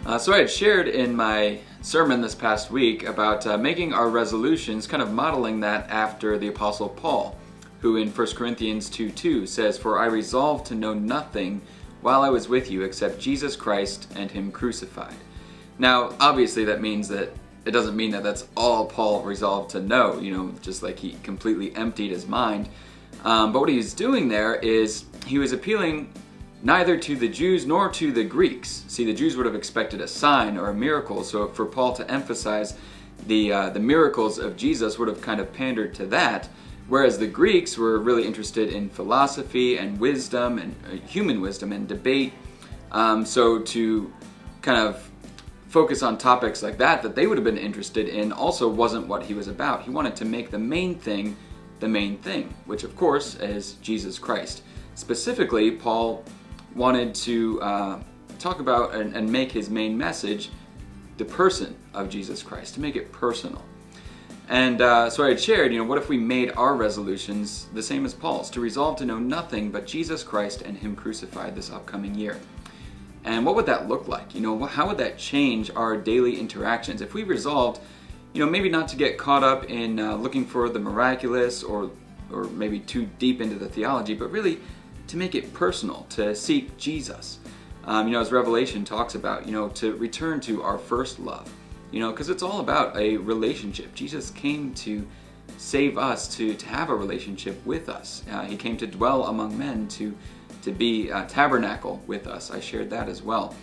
So I had shared in my sermon this past week about making our resolutions, kind of modeling that after the Apostle Paul, who in 1 Corinthians 2:2 says, "For I resolved to know nothing while I was with you except Jesus Christ and Him crucified." Now, obviously that means that it doesn't mean that that's all Paul resolved to know, just like he completely emptied his mind. But what he's doing there is he was appealing neither to the Jews nor to the Greeks. See, the Jews would have expected a sign or a miracle, so for Paul to emphasize the miracles of Jesus would have kind of pandered to that, whereas the Greeks were really interested in philosophy and wisdom and human wisdom and debate. So to kind of focus on topics like that they would have been interested in also wasn't what he was about. He wanted to make the main thing, which of course is Jesus Christ. Specifically, Paul wanted to talk about and make his main message the person of Jesus Christ, to make it personal. And so I had shared, what if we made our resolutions the same as Paul's, to resolve to know nothing but Jesus Christ and Him crucified this upcoming year. And what would that look like? How would that change our daily interactions if we resolved, maybe not to get caught up in looking for the miraculous or maybe too deep into the theology, but really to make it personal, to seek Jesus. As Revelation talks about, to return to our first love, because it's all about a relationship. Jesus came to save us, to have a relationship with us. He came to dwell among men, to be a tabernacle with us. I shared that as well.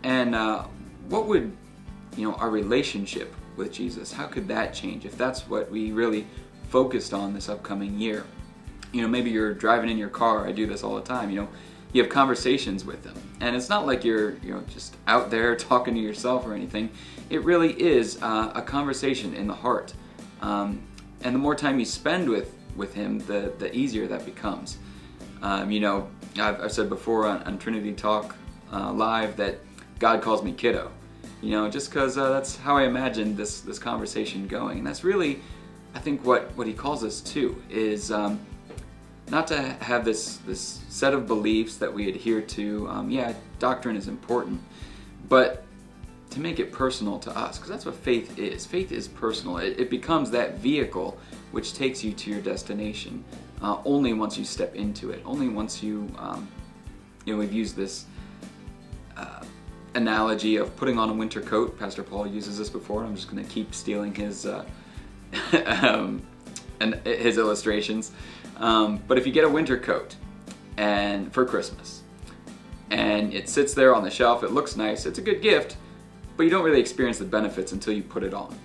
And what would, our relationship with Jesus, how could that change if that's what we really focused on this upcoming year? Maybe you're driving in your car. I do this all the time. You have conversations with them, and it's not like you're just out there talking to yourself or anything. It really is a conversation in the heart, and the more time you spend with Him, the easier that becomes. I've said before on Trinity Talk Live that God calls me kiddo. Just because that's how I imagine this conversation going, and that's really, I think, what He calls us to is. Not to have this set of beliefs that we adhere to. Doctrine is important, but to make it personal to us, because that's what faith is. Faith is personal. It becomes that vehicle which takes you to your destination only once you step into it, only once you, we've used this analogy of putting on a winter coat. Pastor Paul uses this before. I'm just going to keep stealing his his illustrations. But if you get a winter coat and for Christmas and it sits there on the shelf, it looks nice, it's a good gift, but you don't really experience the benefits until you put it on.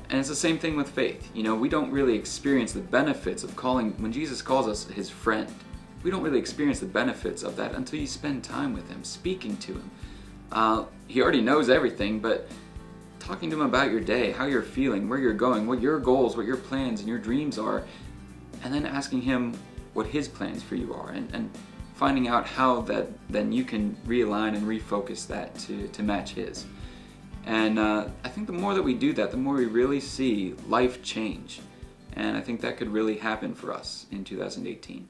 And it's the same thing with faith. We don't really experience the benefits of when Jesus calls us His friend. We don't really experience the benefits of that until you spend time with Him, speaking to Him. He already knows everything, but talking to Him about your day, how you're feeling, where you're going, what your goals, what your plans and your dreams are, and then asking Him what His plans for you are, and finding out how then you can realign and refocus that to match His. And I think the more that we do that, the more we really see life change. And I think that could really happen for us in 2018.